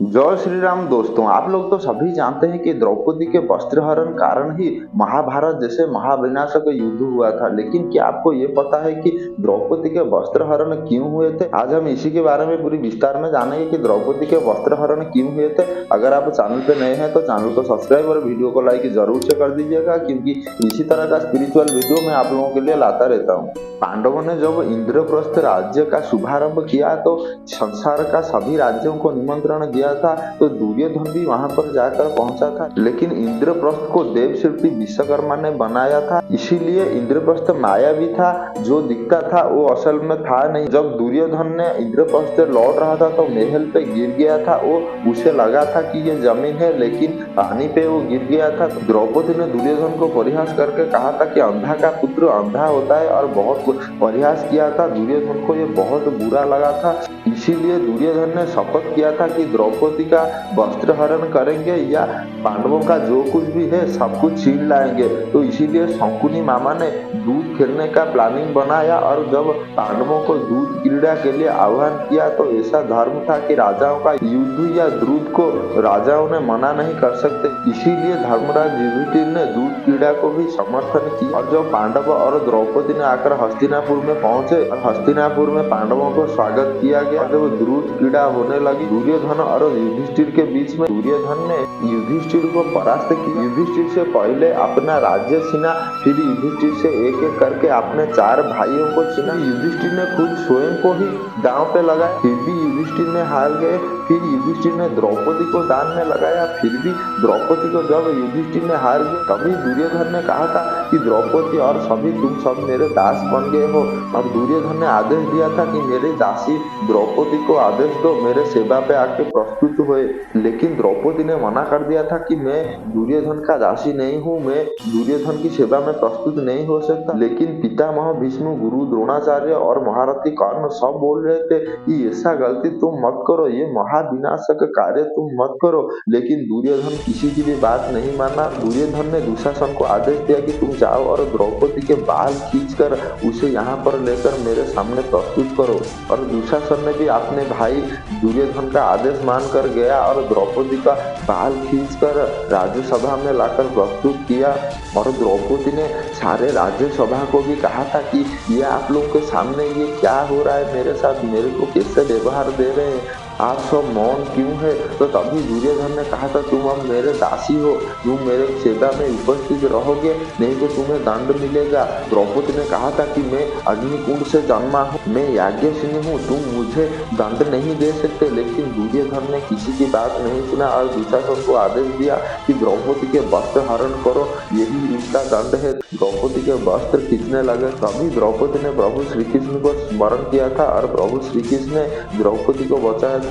जय श्री राम दोस्तों। आप लोग तो सभी जानते हैं कि द्रौपदी के वस्त्रहरण कारण ही महाभारत जैसे महाविनाशक युद्ध हुआ था। लेकिन क्या आपको ये पता है कि द्रौपदी के वस्त्रहरण क्यों हुए थे? आज हम इसी के बारे में पूरी विस्तार में जानेंगे कि द्रौपदी के वस्त्रहरण क्यों हुए थे। अगर आप चैनल पे नए हैं तो चैनल को सब्सक्राइब और वीडियो को लाइक जरूर से कर दीजिएगा, क्योंकि इसी तरह का स्पिरिचुअल वीडियो मैं आप लोगों के लिए लाता रहता हूँ। पांडवों ने जब इंद्रप्रस्थ राज्य का शुभारंभ किया तो संसार का सभी राज्यों को निमंत्रण दिया था, तो दुर्योधन भी वहां पर जाकर पहुंचा था। लेकिन इंद्रप्रस्थ को देवशिल्पी विश्वकर्मा ने बनाया था, इसीलिए इंद्रप्रस्थ मायावी था। जो दिखता था वो असल में था नहीं। जब दुर्योधन ने इंद्रप्रस्थ से लौट रहा था तो महल पे गिर गया था। वो उसे लगा था कि ये जमीन है, लेकिन पानी पे वो गिर गया था। द्रौपदी ने दुर्योधन को परिहास करके कहा था कि अंधा का पुत्र अंधा होता है, और बहुत परिहास किया था। दुर्योधन को ये बहुत बुरा लगा था, इसीलिए दुर्योधन ने शपथ किया था कि द्रौपदी का वस्त्र हरण करेंगे या पांडवों का जो कुछ भी है सब कुछ छीन लाएंगे। तो इसीलिए शकुनी मामा ने दूध खेलने का प्लानिंग बनाया, और जब पांडवों को दूध क्रीड़ा के लिए आह्वान किया तो ऐसा धर्म था कि राजाओं का युद्ध या दूध को राजाओं ने मना नहीं कर सकते। इसीलिए धर्मराज युधिष्ठिर ने दूध क्रीड़ा को भी समर्थन किया। और जब पांडव और द्रौपदी ने आकर हस्तिनापुर में पहुंचे और हस्तिनापुर में पांडवों को स्वागत किया गया, जब दूध क्रीड़ा होने लगी दुर्योधन और युधिष्ठिर के बीच में, दुर्योधन ने युधिष्ठिर को परास्त किया। युधिष्ठिर से पहले अपना राज्य छीना, फिर युधिष्ठिर से एक एक करके अपने 4 भाइयों को छीना। युधिष्ठिर ने खुद स्वयं को ही दांव पे लगाया, फिर भी युधिष्ठिर ने हार गए। फिर युधिष्ठिर ने द्रौपदी को दान में लगाया, फिर भी द्रौपदी को जब युधिष्ठिर ने हार गए, तभी दुर्योधन ने कहा था कि द्रौपदी और सभी तुम सब मेरे दास बन गए हो। और दुर्योधन ने आदेश दिया था कि मेरी दासी द्रौपदी को आदेश दो मेरे सेवा पे आके प्रस्तुत हुए। लेकिन द्रौपदी ने मना कर दिया था कि मैं दुर्योधन का दासी नहीं हूँ, मैं दुर्योधन की सेवा में प्रस्तुत नहीं हो सकता। लेकिन पितामह भीष्म, गुरु द्रोणाचार्य और महारथी कर्ण सब बोल रहे थे कि ऐसा गलती तुम मत करो, ये महाविनाशक कार्य तुम मत करो। लेकिन दुर्योधन किसी की भी बात नहीं माना। दुर्योधन ने दुशासन को आदेश दिया कि तुम जाओ और द्रौपदी के बाल खींचकर उसे यहाँ पर लेकर मेरे सामने प्रस्तुत करो। और दुशासन ने भी अपने भाई दुर्योधन का आदेश मानकर गया और द्रौपदी का बाल खींचकर राज्यसभा में लाकर प्रस्तुत किया। और द्रौपदी ने सारे राज्यसभा को भी कहा था कि ये आप लोगों के सामने ये क्या हो रहा है मेरे साथ, मेरे को कैसे व्यवहार दे रहे हैं, आप सब मौन क्यों है? तो तभी दुर्योधन ने कहा था तुम अब मेरे दासी हो, तुम मेरे सेवा में उपस्थित रहोगे, नहीं तो तुम्हें दंड मिलेगा। द्रौपदी ने कहा था कि मैं अग्निकुंड से जन्मा हूँ, मैं याज्ञसेनी हूँ, तुम मुझे दंड नहीं दे सकते। लेकिन दुर्योधन ने किसी की बात नहीं सुना और दुशासन को आदेश दिया कि द्रौपदी के वस्त्र हरण करो, यही इसका दंड है। द्रौपदी के वस्त्र खींचने लगे, तभी द्रौपदी ने प्रभु श्री कृष्ण को स्मरण किया था और प्रभु श्री कृष्ण ने द्रौपदी को बचाया था।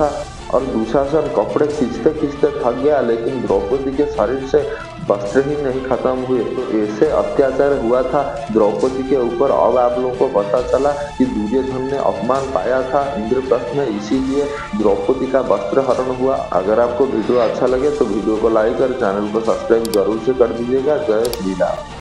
और दुशासन कपड़े खींचते खींचते थक गया, लेकिन द्रौपदी के शरीर से वस्त्र ही नहीं खत्म हुए। तो ऐसे अत्याचार हुआ था द्रौपदी के ऊपर। अब आप लोगों को पता चला कि दुर्योधन ने अपमान पाया था इंद्रप्रस्थ में, इसीलिए द्रौपदी का वस्त्र हरण हुआ। अगर आपको वीडियो अच्छा लगे तो वीडियो को लाइक और चैनल को सब्सक्राइब जरूर से कर दीजिएगा। जय श्री राम।